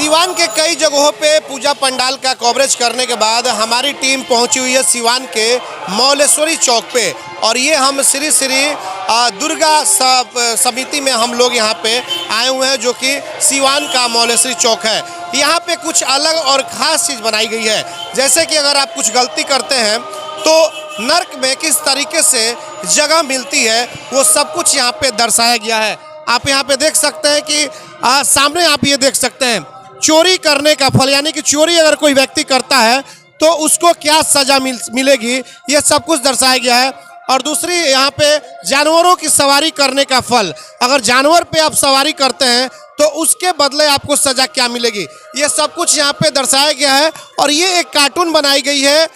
सिवान के कई जगहों पे पूजा पंडाल का कवरेज करने के बाद हमारी टीम पहुंची हुई है सिवान के मौलेश्वरी चौक पे। और ये हम श्री श्री दुर्गा समिति में हम लोग यहाँ पे आए हुए हैं, जो कि सिवान का मौलेश्वरी चौक है। यहाँ पे कुछ अलग और ख़ास चीज़ बनाई गई है, जैसे कि अगर आप कुछ गलती करते हैं तो नर्क में किस तरीके से जगह मिलती है वो सब कुछ यहाँ पे दर्शाया गया है। आप यहाँ पे देख सकते हैं कि सामने आप ये देख सकते हैं चोरी करने का फल, यानी कि चोरी अगर कोई व्यक्ति करता है तो उसको क्या सज़ा मिलेगी, ये सब कुछ दर्शाया गया है। और दूसरी यहाँ पे जानवरों की सवारी करने का फल, अगर जानवर पे आप सवारी करते हैं तो उसके बदले आपको सज़ा क्या मिलेगी, ये सब कुछ यहाँ पे दर्शाया गया है। और ये एक कार्टून बनाई गई है,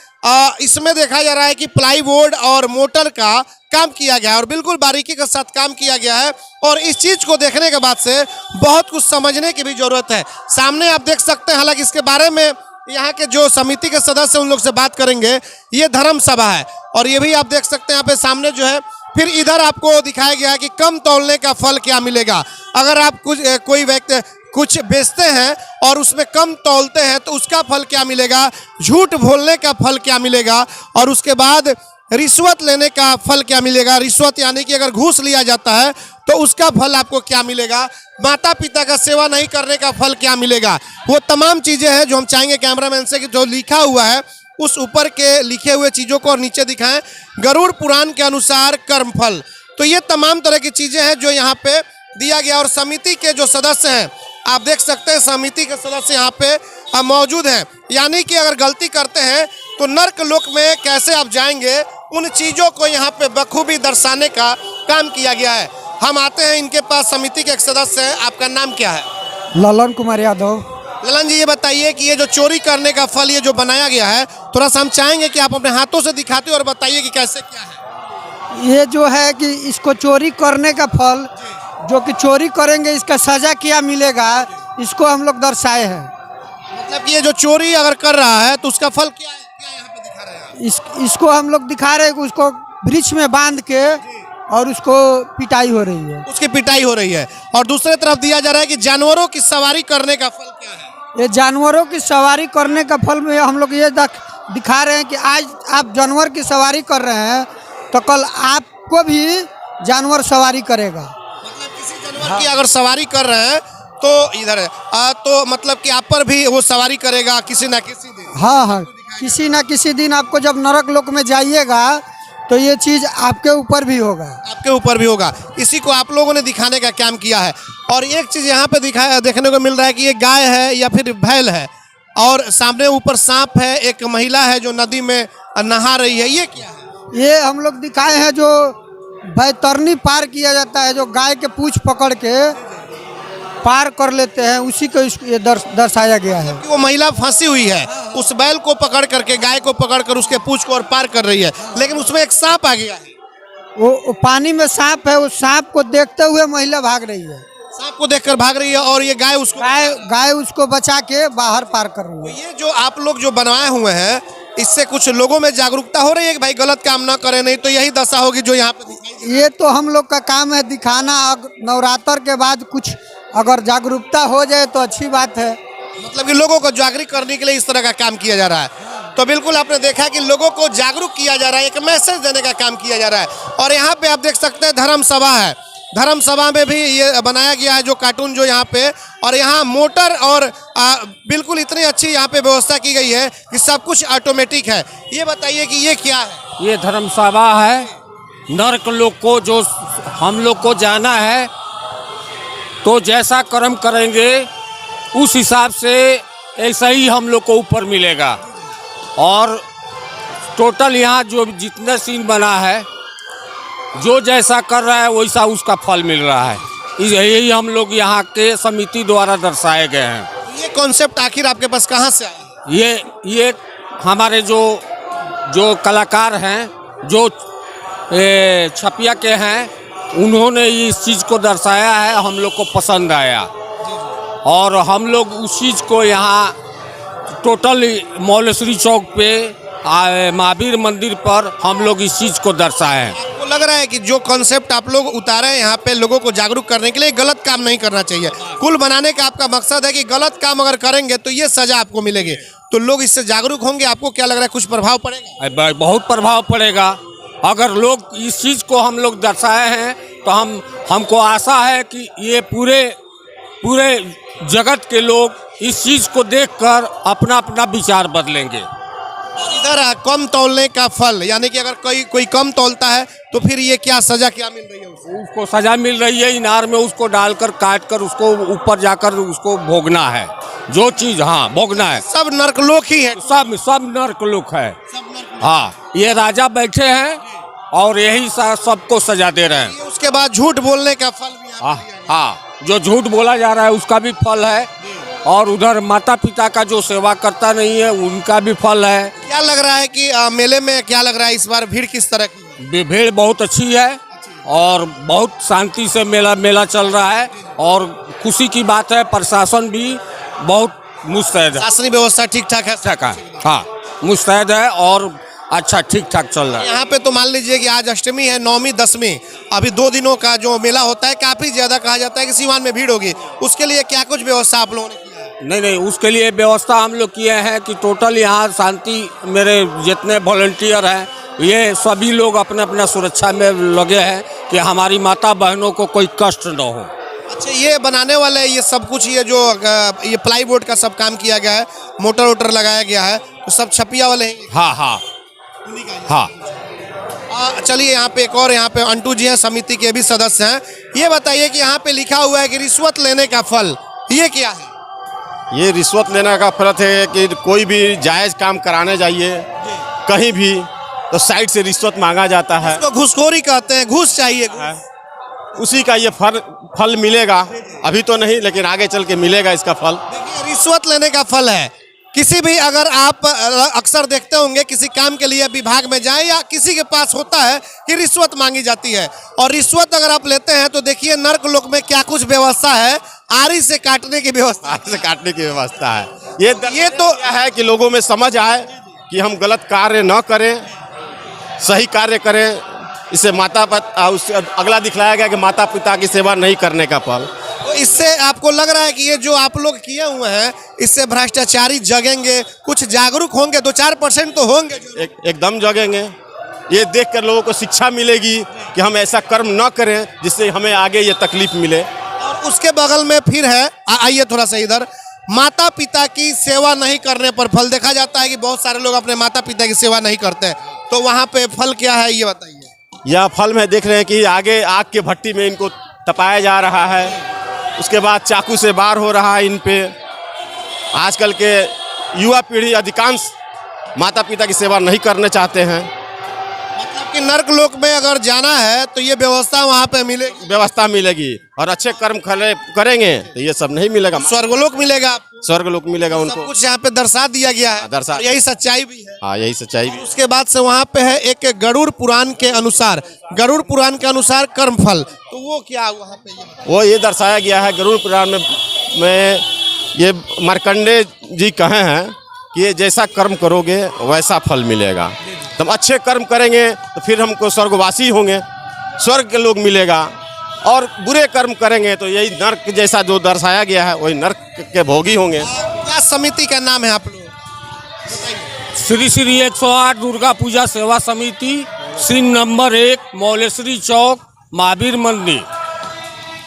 इसमें देखा जा रहा है कि प्लाईवुड और मोटर का काम किया गया है और बिल्कुल बारीकी के साथ काम किया गया है। और इस चीज़ को देखने के बाद से बहुत कुछ समझने की भी ज़रूरत है। सामने आप देख सकते हैं, हालांकि इसके बारे में यहाँ के जो समिति के सदस्य उन लोग से बात करेंगे। ये धर्म सभा है और ये भी आप देख सकते हैं यहाँ पे सामने जो है। फिर इधर आपको दिखाया गया है कि कम तौलने का फल क्या मिलेगा। अगर आप कोई व्यक्ति कुछ बेचते हैं और उसमें कम तौलते हैं तो उसका फल क्या मिलेगा, झूठ बोलने का फल क्या मिलेगा, और उसके बाद रिश्वत लेने का फल क्या मिलेगा। रिश्वत यानी कि अगर घूस लिया जाता है तो उसका फल आपको क्या मिलेगा, माता पिता का सेवा नहीं करने का फल क्या मिलेगा। वो तमाम चीज़ें हैं जो हम चाहेंगे कैमरामैन से कि जो लिखा हुआ है उस ऊपर के लिखे हुए चीज़ों को और नीचे दिखाएं। गरुड़ पुराण के अनुसार कर्मफल, तो ये तमाम तरह की चीज़ें हैं जो यहाँ पे दिया गया। और समिति के जो सदस्य हैं आप देख सकते हैं, समिति के सदस्य यहाँ पे मौजूद हैं। यानी कि अगर गलती करते हैं तो नर्क लोक में कैसे आप जाएंगे, उन चीज़ों को यहाँ पे बखूबी दर्शाने का काम किया गया है। हम आते हैं इनके पास, समिति के एक सदस्य हैं। आपका नाम क्या है? ललन कुमार यादव। ललन जी, ये बताइए कि ये जो चोरी करने का फल ये जो बनाया गया है, थोड़ा सा हम चाहेंगे कि आप अपने हाथों से दिखाते और बताइए कि कैसे क्या है। ये जो है कि इसको चोरी करने का फल, जो कि चोरी करेंगे इसका सज़ा क्या मिलेगा, इसको हम लोग दर्शाए हैं। मतलब कि ये जो चोरी अगर कर रहा है तो उसका फल क्या है, क्या यहाँ पे दिखा रहे हैं? इसको हम लोग दिखा रहे हैं कि उसको वृक्ष में बांध के और उसको पिटाई हो रही है, उसकी पिटाई हो रही है। और दूसरे तरफ दिया जा रहा है कि जानवरों की सवारी करने का फल क्या है। ये जानवरों की सवारी करने का फल में हम लोग ये दिखा रहे हैं कि आज आप जानवर की सवारी कर रहे हैं तो कल आपको भी जानवर सवारी करेगा। मतलब किसी जानवर की अगर सवारी कर रहे हैं तो इधर है तो मतलब कि आप पर भी वो सवारी करेगा किसी ना किसी दिन। हाँ हाँ, किसी ना किसी दिन आपको जब नरक लोक में जाइएगा तो ये चीज़ आपके ऊपर भी होगा, आपके ऊपर भी होगा। इसी को आप लोगों ने दिखाने का काम किया है। और एक चीज़ यहाँ पे देखने को मिल रहा है कि ये गाय है या फिर बैल है, और सामने ऊपर सांप है, एक महिला है जो नदी में नहा रही है। ये क्या है? ये हम लोग दिखाए हैं जो बैतरनी पार किया जाता है, जो गाय के पूंछ पकड़ के पार कर लेते हैं, उसी को ये दर्शाया गया है कि वो महिला फंसी हुई है, उस बैल को पकड़ करके, गाय को पकड़ कर उसके पूंछ को और पार कर रही है, लेकिन उसमें एक सांप आ गया है। वो पानी में सांप है, उस सांप को देखते हुए महिला भाग रही है, सांप को देखकर भाग रही है, और ये गाय उसको बचा के बाहर पार कर रही है। ये जो आप लोग जो बनवाए हुए हैं, इससे कुछ लोगों में जागरूकता हो रही है कि भाई गलत काम ना करें, नहीं तो यही दशा होगी जो यहाँ पे दिखाई। ये तो हम लोग का काम है दिखाना। नवरात्र के बाद कुछ अगर जागरूकता हो जाए तो अच्छी बात है। मतलब कि लोगों को जागरूक करने के लिए इस तरह का काम किया जा रहा है। तो बिल्कुल आपने देखा कि लोगों को जागरूक किया जा रहा है, एक मैसेज देने का काम किया जा रहा है। और यहाँ पे आप देख सकते हैं धर्म सभा है, धर्म सभा में भी ये बनाया गया है जो कार्टून जो यहाँ पे। और यहाँ मोटर और बिल्कुल इतनी अच्छी यहाँ पे व्यवस्था की गई है कि सब कुछ ऑटोमेटिक है। ये बताइए कि ये क्या है? ये धर्म सभा है। नर्क लोग को जो हम लोग को जाना है तो जैसा कर्म करेंगे उस हिसाब से ऐसा ही हम लोग को ऊपर मिलेगा। और टोटल यहाँ जो जितने सीन बना है, जो जैसा कर रहा है वैसा उसका फल मिल रहा है। यही हम लोग यहाँ के समिति द्वारा दर्शाए गए हैं। ये कॉन्सेप्ट आखिर आपके पास कहाँ से आया? ये हमारे जो कलाकार हैं, जो छपिया के हैं, उन्होंने इस चीज़ को दर्शाया है, हम लोग को पसंद आया और हम लोग उस चीज़ को यहाँ टोटल मौलेश्वरी चौक पे महावीर मंदिर पर हम लोग इस चीज़ को दर्शाए हैं। आपको लग रहा है कि जो कॉन्सेप्ट आप लोग उतारे हैं यहाँ पे लोगों को जागरूक करने के लिए, गलत काम नहीं करना चाहिए। कुल बनाने का आपका मकसद है कि गलत काम अगर करेंगे तो ये सजा आपको मिलेगी, तो लोग इससे जागरूक होंगे। आपको क्या लग रहा है, कुछ प्रभाव पड़ेगा? बहुत प्रभाव पड़ेगा। अगर लोग इस चीज़ को हम लोग दर्शाए हैं तो हमको आशा है कि ये पूरे जगत के लोग इस चीज़ को देखकर अपना अपना विचार बदलेंगे। इधर कम तौलने का फल, यानी कि अगर कोई कम तौलता है तो फिर ये क्या सजा क्या मिल रही है उसको सजा मिल रही है, इनार में उसको डालकर काट कर उसको ऊपर जाकर उसको भोगना है। जो चीज़ भोगना है। सब नरकलोक ही है, सब नरकलोक है। हाँ, ये राजा बैठे हैं और यही सबको सजा दे रहे हैं। उसके बाद झूठ बोलने का फल भी हाँ, जो झूठ बोला जा रहा है उसका भी फल है, और उधर माता पिता का जो सेवा करता नहीं है उनका भी फल है। क्या लग रहा है कि मेले में क्या लग रहा है इस बार भीड़ किस तरह की? भीड़ बहुत अच्छी है और बहुत शांति से मेला चल रहा है, और खुशी की बात है प्रशासन भी बहुत मुस्तैद है। शासनिक व्यवस्था ठीक ठाक है? हाँ, मुस्तैद है और अच्छा ठीक ठाक चल रहा है। यहाँ पे तो मान लीजिए कि आज अष्टमी है, नौवीं, दसवीं, अभी 2 दिनों का जो मेला होता है, काफी ज्यादा कहा जाता है कि सिवान में भीड़ होगी। उसके लिए क्या कुछ व्यवस्था आप लोगों ने किया है? नहीं, उसके लिए व्यवस्था हम लोग किए हैं कि टोटल यहाँ शांति, मेरे जितने वॉलंटियर हैं ये सभी लोग अपने अपना सुरक्षा में लगे हैं कि हमारी माता बहनों को कोई कष्ट न हो। अच्छा, ये बनाने वाले ये सब कुछ, ये जो ये प्लाईवुड का सब काम किया गया है, मोटर वोटर लगाया गया है, तो सब छपिया वाले हैं? हाँ। चलिए, यहाँ पे एक और यहाँ पे अंटू जी हैं, समिति के भी सदस्य हैं। ये बताइए कि यहाँ पे लिखा हुआ है कि रिश्वत लेने का फल, ये क्या है? ये रिश्वत लेने का फल है कि कोई भी जायज़ काम कराने जाइए कहीं भी तो साइड से रिश्वत मांगा जाता है। इसको घूसखोरी कहते हैं, घूस चाहिए। उसी का ये फल मिलेगा। अभी तो नहीं, लेकिन आगे चल के मिलेगा इसका फल। देखिए, रिश्वत लेने का फल है। किसी भी, अगर आप अक्सर देखते होंगे किसी काम के लिए विभाग में जाएं या किसी के पास होता है कि रिश्वत मांगी जाती है, और रिश्वत अगर आप लेते हैं तो देखिए नर्क लोक में क्या कुछ व्यवस्था है। आरी से काटने की व्यवस्था, है। ये तो है कि लोगों में समझ आए कि हम गलत कार्य न करें, सही कार्य करें। इससे उससे अगला दिखलाया गया कि माता पिता की सेवा नहीं करने का फल। तो इससे आपको लग रहा है कि ये जो आप लोग किए हुए हैं, इससे भ्रष्टाचारी जगेंगे, कुछ जागरूक होंगे, 2-4% तो होंगे। एकदम जगेंगे। ये देखकर लोगों को शिक्षा मिलेगी कि हम ऐसा कर्म न करें जिससे हमें आगे ये तकलीफ मिले। और उसके बगल में फिर है, आइए थोड़ा सा इधर, माता पिता की सेवा नहीं करने पर फल। देखा जाता है कि बहुत सारे लोग अपने माता पिता की सेवा नहीं करते, तो वहाँ पे फल क्या है ये बताइए। यह फल में देख रहे हैं कि आगे आग के भट्टी में इनको तपाया जा रहा है, उसके बाद चाकू से वार हो रहा है इन पे। आजकल के युवा पीढ़ी अधिकांश माता पिता की सेवा नहीं करना चाहते हैं। मतलब कि नर्क लोक में अगर जाना है तो ये व्यवस्था वहाँ पे मिलेगी? व्यवस्था मिलेगी, और अच्छे कर्म करेंगे तो ये सब नहीं मिलेगा। स्वर्गलोक मिलेगा, स्वर्गलोक मिलेगा उनको। कुछ यहाँ पे दर्शा दिया गया है, दर्शा, यही सच्चाई भी है। हाँ, यही सच्चाई भी। उसके बाद से वहाँ पे है एक गरुड़ पुराण के अनुसार, कर्म फल, तो वो क्या वहाँ पे वो ये दर्शाया गया है गरुड़ पुराण में ये मार्कंडेय जी कहे हैं कि ये जैसा कर्म करोगे वैसा फल मिलेगा। तुम अच्छे कर्म करेंगे तो फिर हमको स्वर्गवासी होंगे, स्वर्ग के लोग मिलेगा, और बुरे कर्म करेंगे तो यही नर्क जैसा जो दर्शाया गया है वही नर्क के भोगी होंगे। क्या समिति का नाम है आप लोग? श्री 108 दुर्गा पूजा सेवा समिति, सीन नंबर 1, मौलेश्वरी चौक, महावीर मंदिर।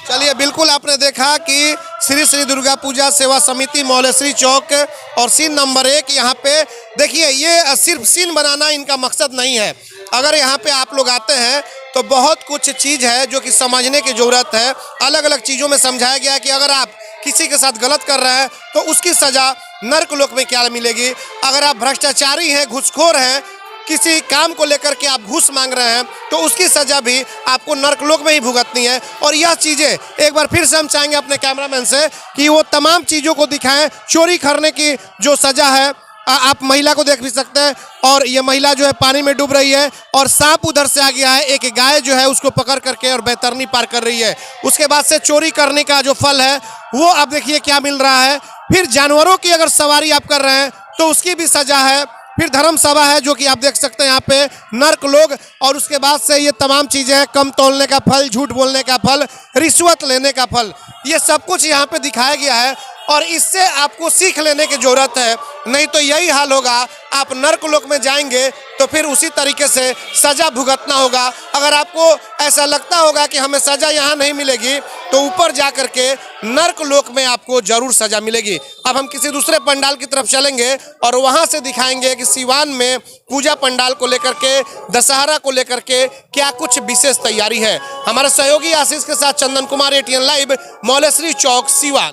चलिए, बिल्कुल आपने देखा कि श्री दुर्गा पूजा सेवा समिति मौलेश्वरी चौक और सीन नंबर 1, यहाँ पे देखिए, ये सिर्फ सीन बनाना इनका मकसद नहीं है। अगर यहाँ पे आप लोग आते हैं तो बहुत कुछ चीज़ है जो कि समझने की ज़रूरत है। अलग अलग चीज़ों में समझाया गया है कि अगर आप किसी के साथ गलत कर रहे हैं तो उसकी सज़ा नर्क लोक में क्या मिलेगी। अगर आप भ्रष्टाचारी हैं, घूसखोर हैं, किसी काम को लेकर के आप घूस मांग रहे हैं तो उसकी सज़ा भी आपको नर्कलोक में ही भुगतनी है। और यह चीज़ें एक बार फिर से हम चाहेंगे अपने कैमरामैन से कि वो तमाम चीज़ों को दिखाएं। चोरी करने की जो सज़ा है, आप महिला को देख भी सकते हैं, और ये महिला जो है पानी में डूब रही है, और सांप उधर से आ गया है, एक गाय जो है उसको पकड़ करके और बैतरनी पार कर रही है। उसके बाद से चोरी करने का जो फल है वो आप देखिए क्या मिल रहा है। फिर जानवरों की अगर सवारी आप कर रहे हैं तो उसकी भी सज़ा है। फिर धर्म सभा है जो कि आप देख सकते हैं यहाँ पे नर्क लोग, और उसके बाद से ये तमाम चीज़ें हैं, कम तोलने का फल, झूठ बोलने का फल, रिश्वत लेने का फल, ये सब कुछ यहाँ पे दिखाया गया है। और इससे आपको सीख लेने की ज़रूरत है, नहीं तो यही हाल होगा, आप नर्क लोक में जाएंगे तो फिर उसी तरीके से सज़ा भुगतना होगा। अगर आपको ऐसा लगता होगा कि हमें सज़ा यहाँ नहीं मिलेगी तो ऊपर जा कर के नर्क लोक में आपको ज़रूर सज़ा मिलेगी। अब हम किसी दूसरे पंडाल की तरफ चलेंगे और वहाँ से दिखाएंगे कि सिवान में पूजा पंडाल को लेकर के, दशहरा को लेकर के क्या कुछ विशेष तैयारी है। हमारे सहयोगी आशीष के साथ चंदन कुमार, ATN लाइव, मौलेश्वरी चौक, सिवान।